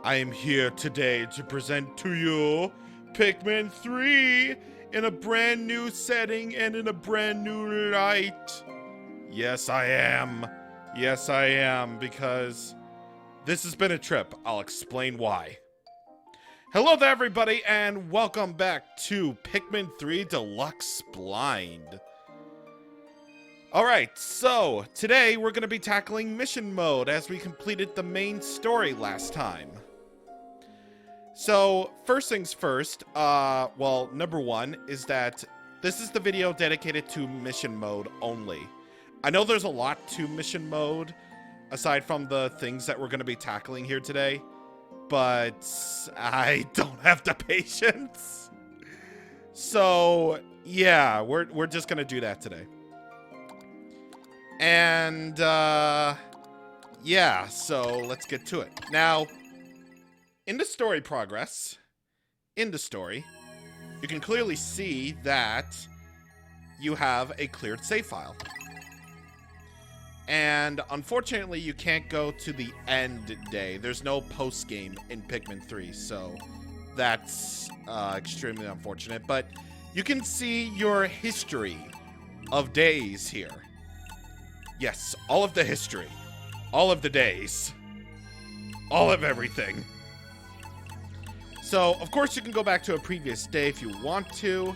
I am here today to present to you Pikmin 3 in a brand new setting and in a brand new light. Yes, I am. Yes, I am, because this has been a trip. I'll explain why. Hello there, everybody, and welcome back to Pikmin 3 Deluxe Blind. Alright, so today we're going to be tackling mission mode as we completed the main story last time. So, first things first, number one is that this is the video dedicated to mission mode only. I know there's a lot to mission mode, aside from the things that we're going to be tackling here today, but I don't have the patience. So, yeah, we're just going to do that today. And, yeah, so let's get to it. Now, in the story progress, in the story, you can clearly see that you have a cleared save file. And unfortunately, you can't go to the end day. There's no post-game in Pikmin 3, so that's extremely unfortunate. But you can see your history of days here. Yes, all of the history. All of the days. All of everything. So, of course, you can go back to a previous day if you want to,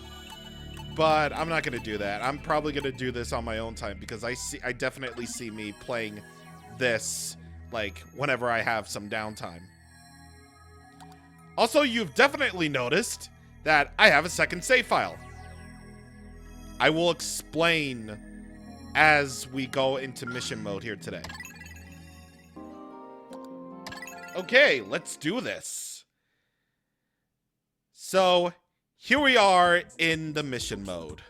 but I'm not going to do that. I'm probably going to do this on my own time because I definitely see me playing this, like, whenever I have some downtime. Also, you've definitely noticed that I have a second save file. I will explain as we go into mission mode here today. Okay, let's do this. So, here we are in the mission mode.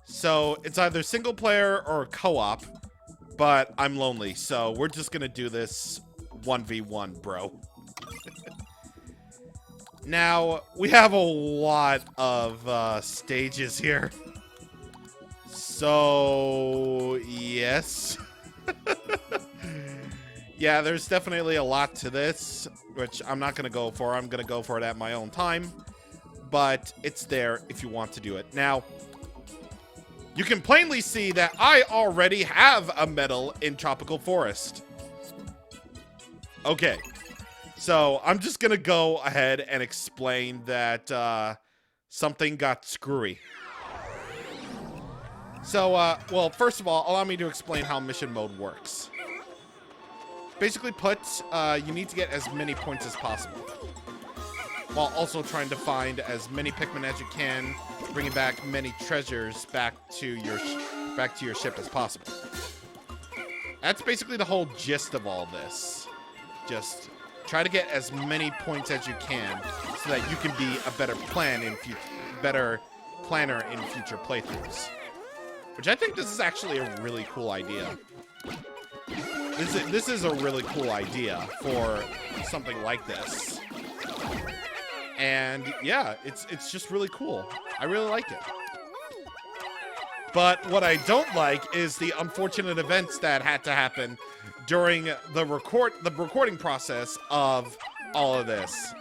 So, it's either single player or co-op, but I'm lonely, so we're just gonna do this 1v1, bro. Now, we have a lot of stages here. So, yes. Yeah, there's definitely a lot to this, which I'm not going to go for. I'm going to go for it at my own time. But it's there if you want to do it. Now, you can plainly see that I already have a medal in Tropical Forest. Okay. So, I'm just going to go ahead and explain that something got screwy. So, well, first of all, allow me to explain how mission mode works. Basically put, you need to get as many points as possible, while also trying to find as many Pikmin as you can, bringing back many treasures back to your ship as possible. That's basically the whole gist of all this. Just try to get as many points as you can, so that you can be a better planner in future playthroughs. Which I think this is actually a really cool idea. This is a really cool idea for something like this. And yeah, it's just really cool. I really like it. But what I don't like is the unfortunate events that had to happen during the recording process of all of this.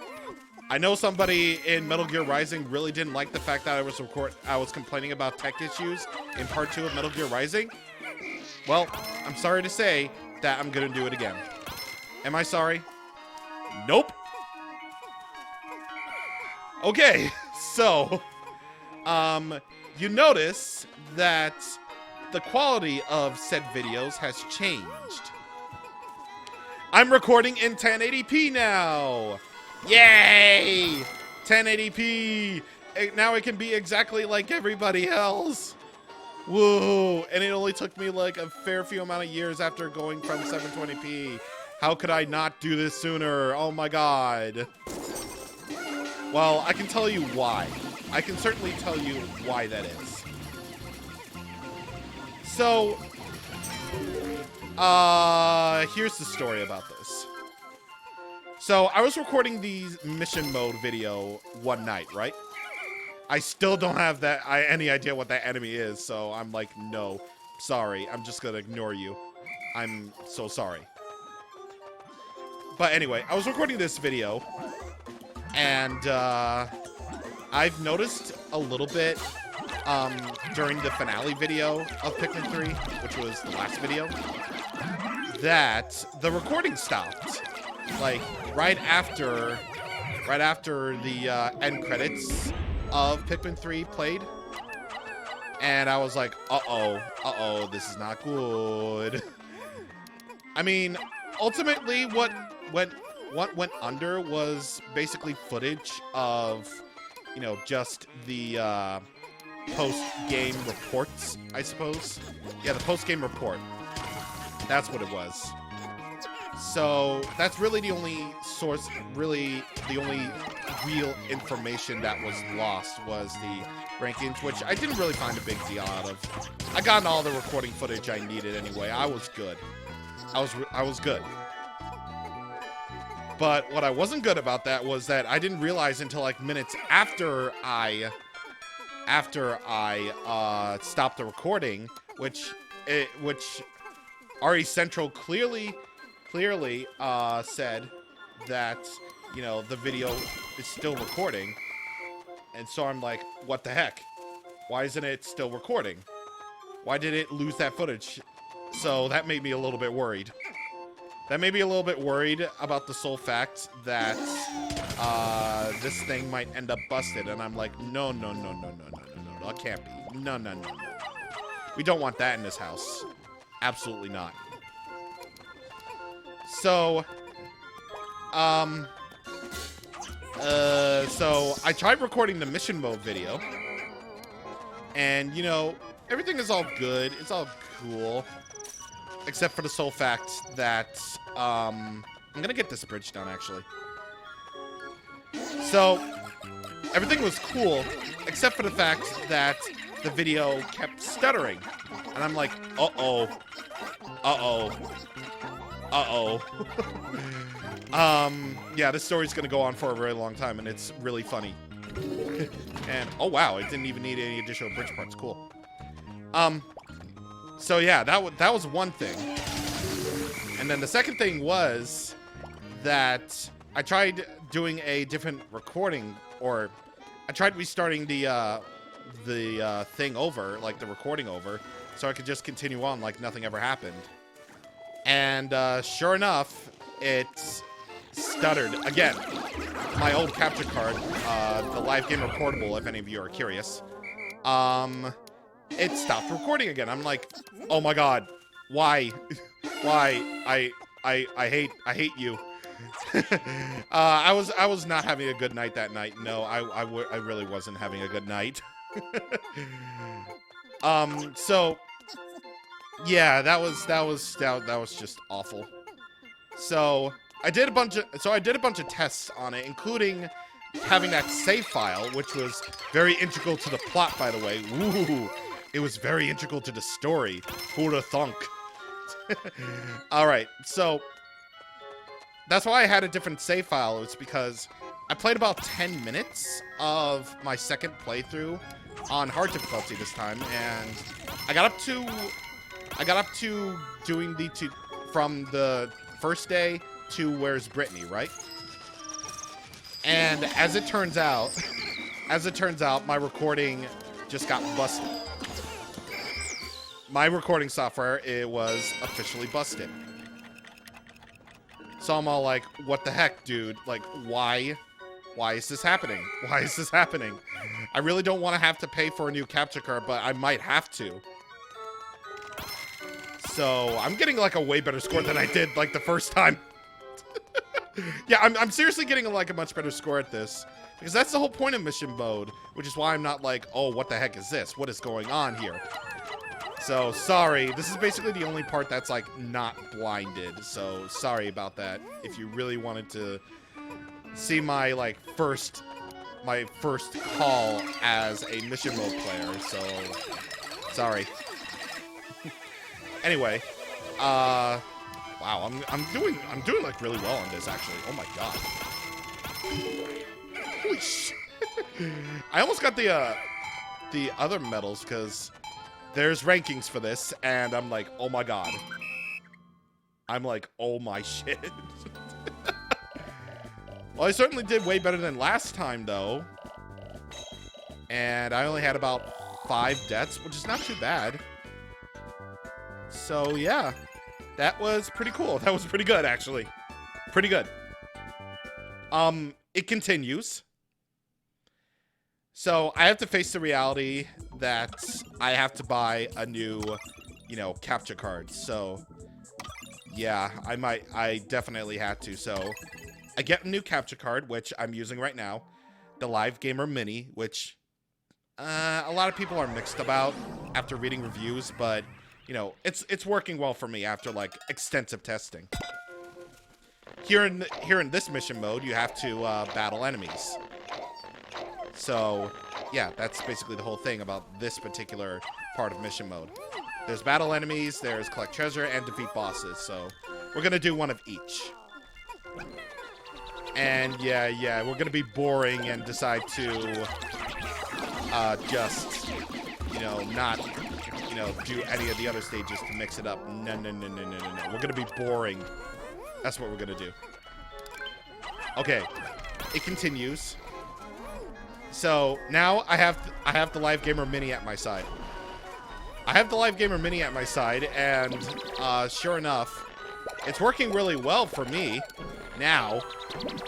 I know somebody in Metal Gear Rising really didn't like the fact that I was complaining about tech issues in part 2 of Metal Gear Rising. Well, I'm sorry to say that I'm gonna do it again. Am I sorry? Nope. Okay, so, you notice that the quality of said videos has changed. I'm recording in 1080p now. Yay! 1080p! Now it can be exactly like everybody else. Whoa! And it only took me like a fair few amount of years after going from 720p. How could I not do this sooner? Oh my god. Well, I can tell you why. I can certainly tell you why that is. So, here's the story about this. So, I was recording the mission mode video one night, right? I still don't have any idea what that enemy is, so I'm like, no, sorry, I'm just gonna ignore you. I'm so sorry. But anyway, I was recording this video, and I've noticed a little bit during the finale video of Pikmin 3, which was the last video, that the recording stopped. Like, right after the end credits of Pikmin 3 played. And I was like, uh-oh, this is not good. I mean, ultimately, what went under was basically footage of, you know, just the post-game reports, I suppose. Yeah, the post-game report. That's what it was. So that's really the only source, really the only real information that was lost was the rankings, which I didn't really find a big deal out of. I got all the recording footage I needed anyway. I was good. I was good. But what I wasn't good about that was that I didn't realize until like minutes after I stopped the recording, which RE Central clearly said that, you know, the video is still recording. And so I'm like, what the heck? Why isn't it still recording? Why did it lose that footage? So that made me a little bit worried. That made me a little bit worried about the sole fact that this thing might end up busted. And I'm like, no, it can't be. No. We don't want that in this house. Absolutely not. So, so I tried recording the mission mode video, and, you know, everything is all good. It's all cool, except for the sole fact that, I'm gonna get this bridge done, actually. So, everything was cool, except for the fact that the video kept stuttering. And I'm like, uh-oh. Yeah, this story's gonna go on for a very long time, and it's really funny. And, oh wow, it didn't even need any additional bridge parts. Cool. So yeah, that was one thing. And then the second thing was that I tried doing a different recording, or I tried restarting the thing over, like the recording over, so I could just continue on like nothing ever happened. And sure enough, it stuttered again. My old capture card, the Live Gamer Portable, if any of you are curious, it stopped recording again. I'm like, oh my god, why? Why? I hate you. I was not having a good night that night. No, I really wasn't having a good night. So yeah, that was just awful. So I did a bunch of tests on it, including having that save file, which was very integral to the plot, by the way. Ooh, it was very integral to the story. Who'da thunk? All right, so that's why I had a different save file. It's because I played about 10 minutes of my second playthrough on hard difficulty this time, and I got up to doing from the first day to Where's Brittany, right? And as it turns out, my recording just got busted. My recording software, it was officially busted. So I'm all like, what the heck, dude? Like, why is this happening? Why is this happening? I really don't want to have to pay for a new capture card, but I might have to. So I'm getting like a way better score than I did like the first time. Yeah, I'm seriously getting like a much better score at this, because that's the whole point of mission mode, which is why I'm not like, oh, what the heck is this? What is going on here? So sorry, this is basically the only part that's like not blinded. So sorry about that. If you really wanted to see my like first call as a mission mode player, so sorry. Anyway, wow, I'm doing like really well on this actually. Oh my god. Holy shit. I almost got the other medals because there's rankings for this, and I'm like, oh my god. I'm like, oh my shit. Well, I certainly did way better than last time, though. And I only had about 5 deaths, which is not too bad. So, yeah. That was pretty cool. That was pretty good, actually. Pretty good. It continues. So, I have to face the reality that I have to buy a new, you know, capture card. So, yeah, I definitely had to. So, I get a new capture card, which I'm using right now. The Live Gamer Mini, which a lot of people are mixed about after reading reviews, but, you know, it's working well for me after, like, extensive testing. Here in this mission mode, you have to battle enemies. So, yeah, that's basically the whole thing about this particular part of mission mode. There's battle enemies, there's collect treasure, and defeat bosses. So, we're going to do one of each. And, yeah, we're going to be boring and decide to just, you know, not, you know, do any of the other stages to mix it up. No. We're going to be boring. That's what we're going to do. Okay, it continues. So now I have the Live Gamer Mini at my side. I have the Live Gamer Mini at my side, and sure enough, it's working really well for me now.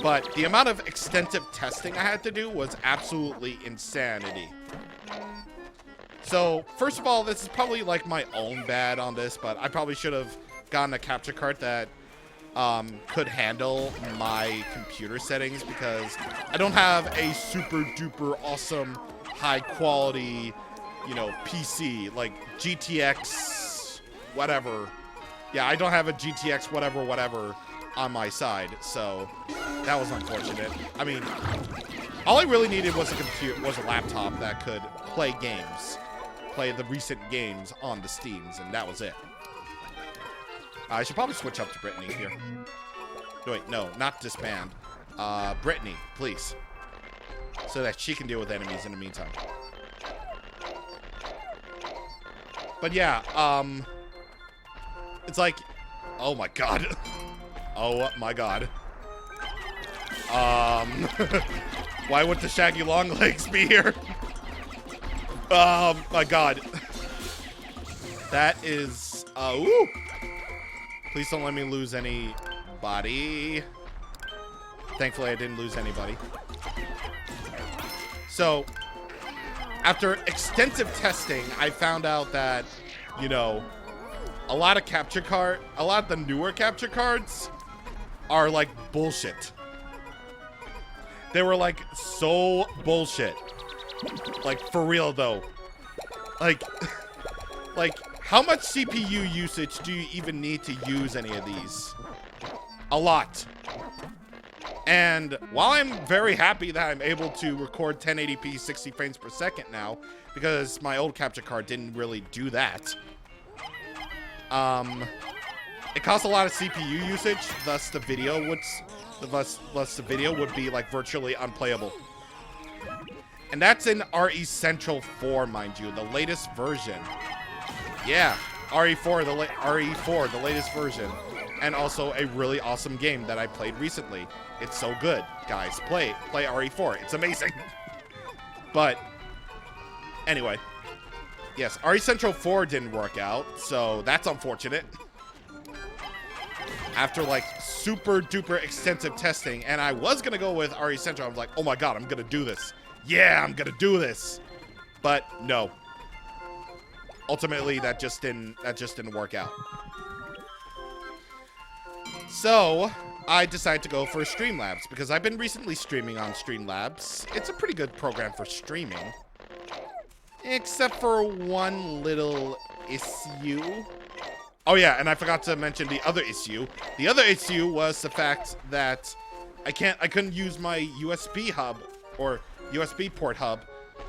But the amount of extensive testing I had to do was absolutely insanity. So first of all, this is probably like my own bad on this, but I probably should have gotten a capture card that could handle my computer settings, because I don't have a super duper awesome high quality, you know, PC like GTX whatever. Yeah, I don't have a GTX whatever on my side, so that was unfortunate. I mean, all I really needed was a laptop that could play games, play the recent games on the Steams, and that was it. I should probably switch up to Brittany here. Wait, no, not disband. Brittany, please. So that she can deal with enemies in the meantime. But yeah, it's like, oh my god. Oh my god. Why would the shaggy long legs be here? Oh my god. That is, ooh. Please don't let me lose anybody. Thankfully, I didn't lose anybody. So, after extensive testing, I found out that, you know, a lot of the newer capture cards are like bullshit. They were like so bullshit. Like, for real though. Like, how much CPU usage do you even need to use any of these? A lot. And while I'm very happy that I'm able to record 1080p 60 frames per second now, because my old capture card didn't really do that, it costs a lot of CPU usage, thus the video would be like virtually unplayable. And that's in RE Central 4, mind you, the latest version. Yeah, RE4, the latest version. And also a really awesome game that I played recently. It's so good. Guys, play RE4. It's amazing. But, anyway. Yes, RE Central 4 didn't work out, so that's unfortunate. After, like, super duper extensive testing, and I was gonna go with RE Central. I was like, oh my god, I'm gonna do this. Yeah, I'm gonna do this. But, no. Ultimately, that just didn't work out. So, I decided to go for Streamlabs, because I've been recently streaming on Streamlabs. It's a pretty good program for streaming. Except for one little issue. Oh yeah, and I forgot to mention the other issue. The other issue was the fact that I couldn't use my USB hub, or USB port hub,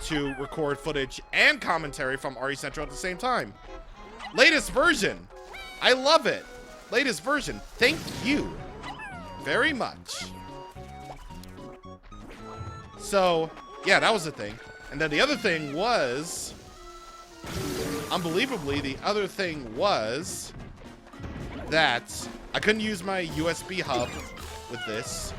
to record footage and commentary from RE Central at the same time. Latest version. I love it. Latest version. Thank you very much. So, yeah, that was the thing. And then the other thing was, unbelievably, the other thing was that I couldn't use my USB hub with this.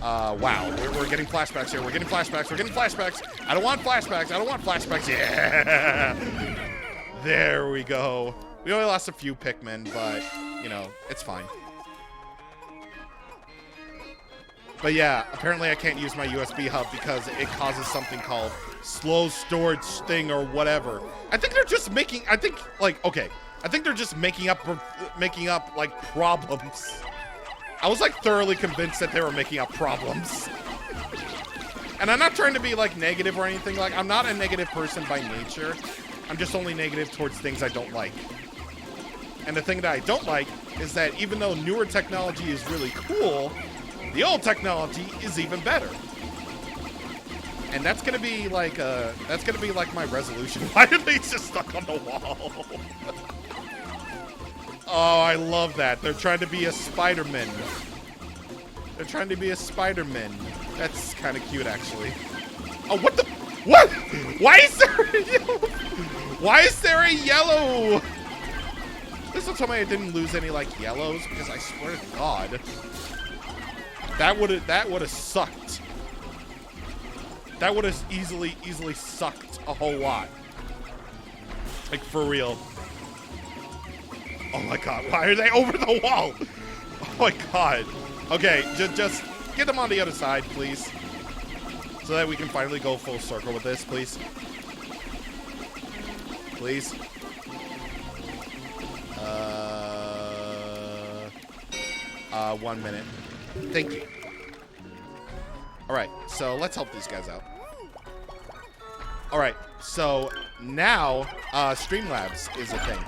Wow, we're getting flashbacks here. We're getting flashbacks. We're getting flashbacks. I don't want flashbacks. I don't want flashbacks. Yeah. There we go. We only lost a few Pikmin, but, you know, it's fine. But yeah, apparently I can't use my USB hub because it causes something called slow storage thing or whatever. I think they're just making, I think they're just making up like problems. I was like thoroughly convinced that they were making up problems. And I'm not trying to be like negative or anything. Like, I'm not a negative person by nature. I'm just only negative towards things I don't like. And the thing that I don't like is that even though newer technology is really cool, the old technology is even better. And that's gonna be like my resolution. Why are they just stuck on the wall? Oh, I love that. They're trying to be a Spider-Man. They're trying to be a Spider-Man. That's kind of cute, actually. Oh, what the? What? Why is there a yellow? Why is there a yellow? This will tell me I didn't lose any like yellows, because I swear to God, that would have sucked. That would have easily sucked a whole lot. Like, for real. Oh my God, why are they over the wall? Oh my God. Okay, just get them on the other side, please. So that we can finally go full circle with this, please. Please. 1 minute. Thank you. Alright, so let's help these guys out. Alright, so now Streamlabs is a thing.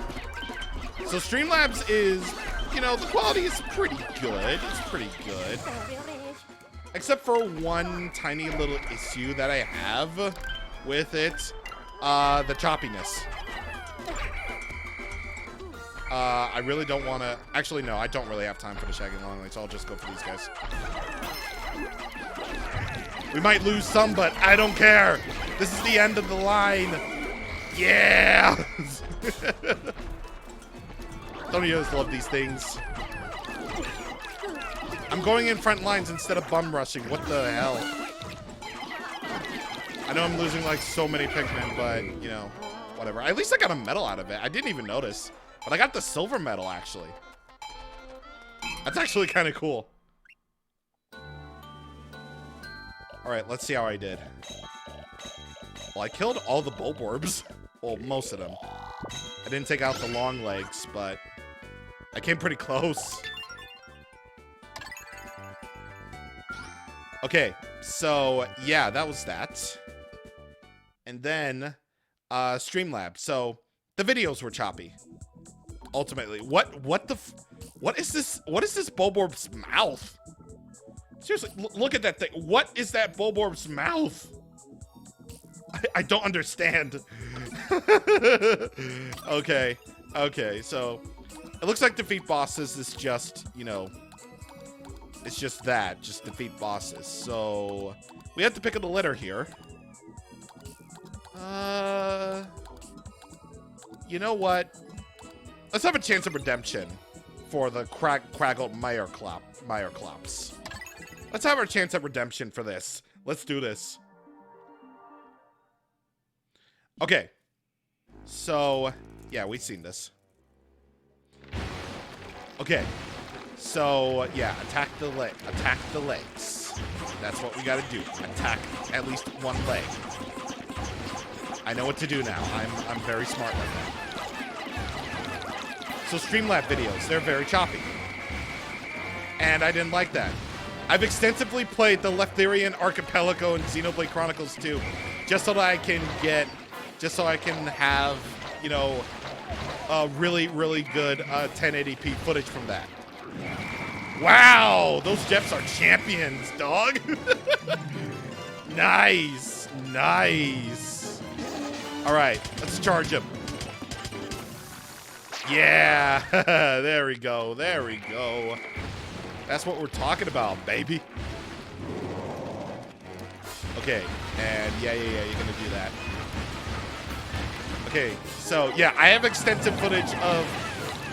So Streamlabs is, you know, the quality is pretty good. It's pretty good. Except for one tiny little issue that I have with it. The choppiness. I really don't want to... Actually, no, I don't really have time for the Shaggy Long Legs, so I'll just go for these guys. We might lose some, but I don't care. This is the end of the line. Yeah! Don't you just love these things? I'm going in front lines instead of bum rushing. What the hell? I know I'm losing like so many Pikmin, but, you know, whatever. At least I got a medal out of it. I didn't even notice. But I got the silver medal, actually. That's actually kind of cool. Alright, let's see how I did. Well, I killed all the Bulborbs. Well, most of them. I didn't take out the long legs, but I came pretty close. Okay, so yeah, that was that. And then Streamlabs. So the videos were choppy. Ultimately, what is this? What is this Bulborb's mouth? Seriously, look at that thing. What is that Bulborb's mouth? I don't understand. Okay, so it looks like defeat bosses is just, you know, it's just that, just defeat bosses. So we have to pick up the litter here. You know what? Let's have a chance of redemption for the Craggled Meyerklops. Let's have our chance at redemption for this. Let's do this. Okay. So, yeah, we've seen this. Okay. So, yeah, attack the legs. That's what we gotta do. Attack at least one leg. I know what to do now. I'm very smart like that. So Streamlab videos, they're very choppy. And I didn't like that. I've extensively played the Leftherian Archipelago and Xenoblade Chronicles 2 just so that I can have, you know, really, really good 1080p footage from that. Wow, those Jeps are champions, dog. Nice. All right, let's charge him. Yeah, there we go. That's what we're talking about, baby. Okay, and yeah, you're gonna do that. Okay, so yeah, I have extensive footage of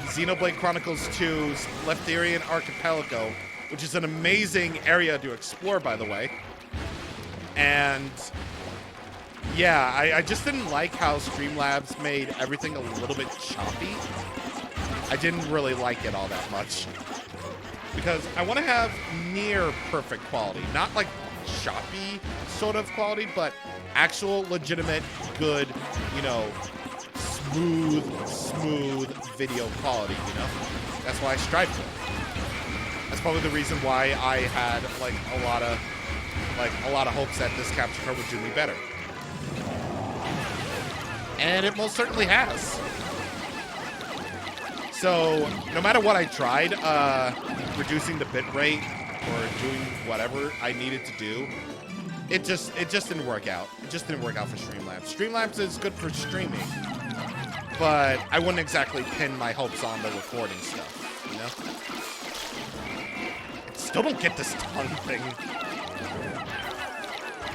Xenoblade Chronicles 2's Leftherian Archipelago which is an amazing area to explore, by the way. And yeah, I just didn't like how Streamlabs made everything a little bit choppy. I didn't really like it all that much. Because I want to have near perfect quality. Not like choppy sort of quality, but actual legitimate, good, you know, smooth video quality, you know? That's why I strive for it. That's probably the reason why I had like a lot of hopes that this capture card would do me better. And it most certainly has. So, no matter what I tried, reducing the bitrate or doing whatever I needed to do, it just didn't work out. It just didn't work out for Streamlabs. Streamlabs is good for streaming, but I wouldn't exactly pin my hopes on the recording stuff, you know? I still don't get this tongue thing.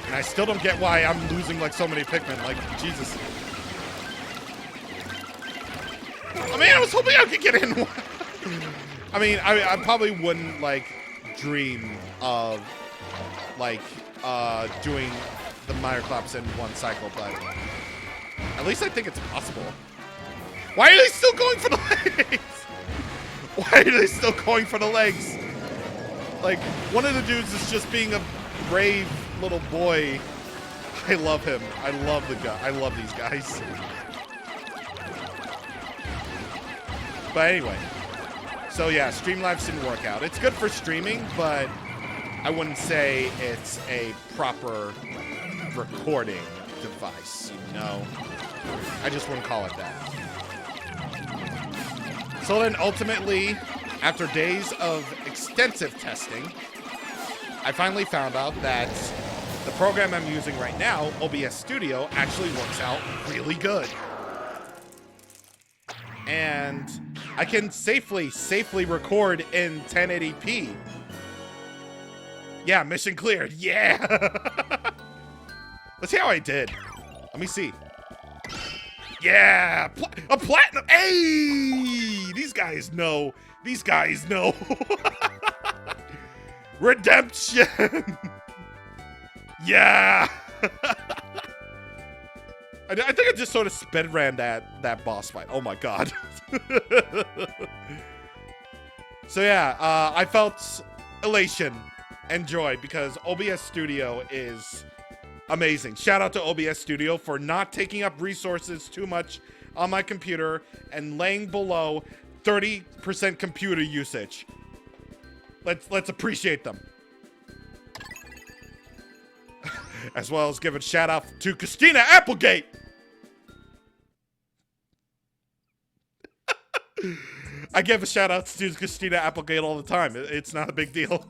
And I still don't get why I'm losing like so many Pikmin, like, Jesus. I mean, I was hoping I could get in one. I mean, I probably wouldn't, like, dream of, like, doing the Meyer Claps in one cycle, but at least I think it's possible. Why are they still going for the legs? Why are they still going for the legs? Like, one of the dudes is just being a brave little boy. I love him. I love the guy. I love these guys. But anyway, so yeah, Streamlabs didn't work out. It's good for streaming, but I wouldn't say it's a proper recording device, you know? I just wouldn't call it that. So then ultimately, after days of extensive testing, I finally found out that the program I'm using right now, OBS Studio, actually works out really good. And I can safely record in 1080p. Yeah, mission cleared. Yeah. Let's see how I did. Let me see. Yeah, a platinum. Hey, these guys know. These guys know. Redemption. Yeah. I think I just sort of sped ran that boss fight. Oh my god. So yeah, I felt elation and joy because OBS Studio is amazing. Shout out to OBS Studio for not taking up resources too much on my computer and laying below 30% computer usage. Let's appreciate them. As well as give a shout out to Christina Applegate. I give a shout out to Christina Applegate all the time. It's not a big deal.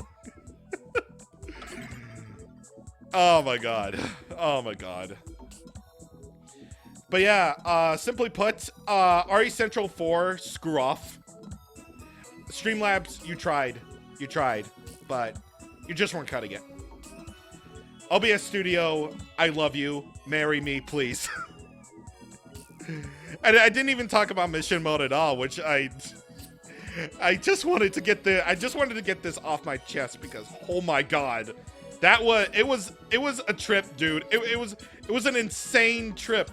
Oh my god. Oh my god. But yeah, simply put, RE Central 4, screw off. Streamlabs, you tried, but you just weren't cutting it. OBS Studio, I love you. Marry me, please. And I didn't even talk about mission mode at all, which I just wanted to get this off my chest because oh my god, it was a trip, dude. It was an insane trip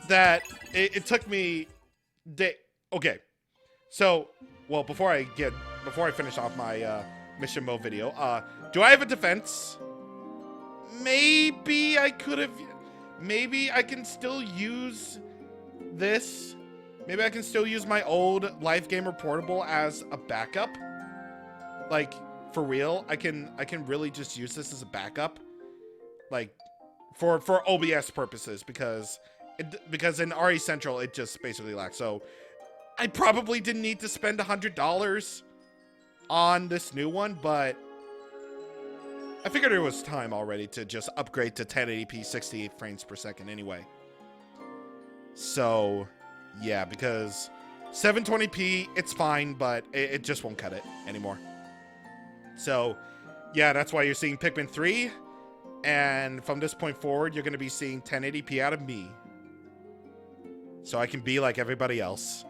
that it took me okay. So, well, before I finish off my mission mode video, do I have a defense? Maybe I could have. Maybe I can still use this. Maybe I can still use my old Life Gamer Portable as a backup. Like, for real, I can really just use this as a backup. Like, for OBS purposes, because in RE Central it just basically lacks. So I probably didn't need to spend $100 on this new one, but I figured it was time already to just upgrade to 1080p 60 frames per second anyway. So, yeah, because 720p, it's fine, but it just won't cut it anymore. So, yeah, that's why you're seeing Pikmin 3, and from this point forward, you're going to be seeing 1080p out of me. So I can be like everybody else.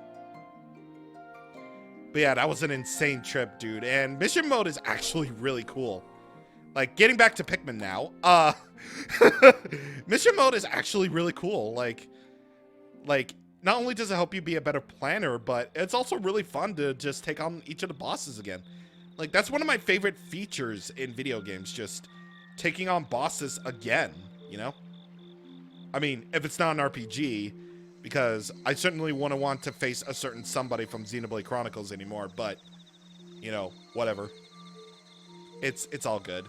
But yeah, that was an insane trip, dude. And mission mode is actually really cool. Like, getting back to Pikmin now, mission mode is actually really cool. Like, not only does it help you be a better planner, but it's also really fun to just take on each of the bosses again. Like, that's one of my favorite features in video games, just taking on bosses again, you know? I mean, if it's not an RPG, because I certainly wouldn't want to face a certain somebody from Xenoblade Chronicles anymore, but, you know, whatever. It's all good.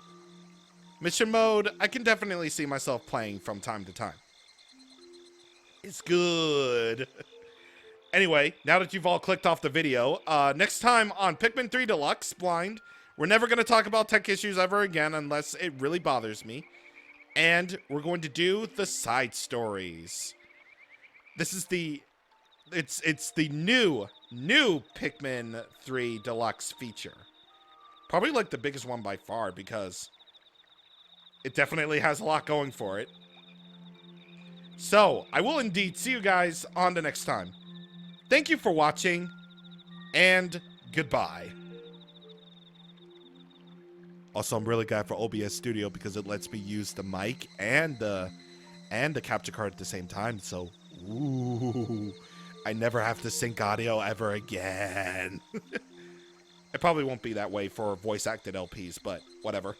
Mission mode, I can definitely see myself playing from time to time. It's good. Anyway, now that you've all clicked off the video, next time on Pikmin 3 Deluxe Blind, we're never going to talk about tech issues ever again unless it really bothers me. And we're going to do the side stories. This is it's the new Pikmin 3 Deluxe feature. Probably like the biggest one by far because it definitely has a lot going for it. So, I will indeed see you guys on the next time. Thank you for watching, and goodbye. Also, I'm really glad for OBS Studio because it lets me use the mic and the capture card at the same time. So, ooh, I never have to sync audio ever again. It probably won't be that way for voice-acted LPs, but whatever.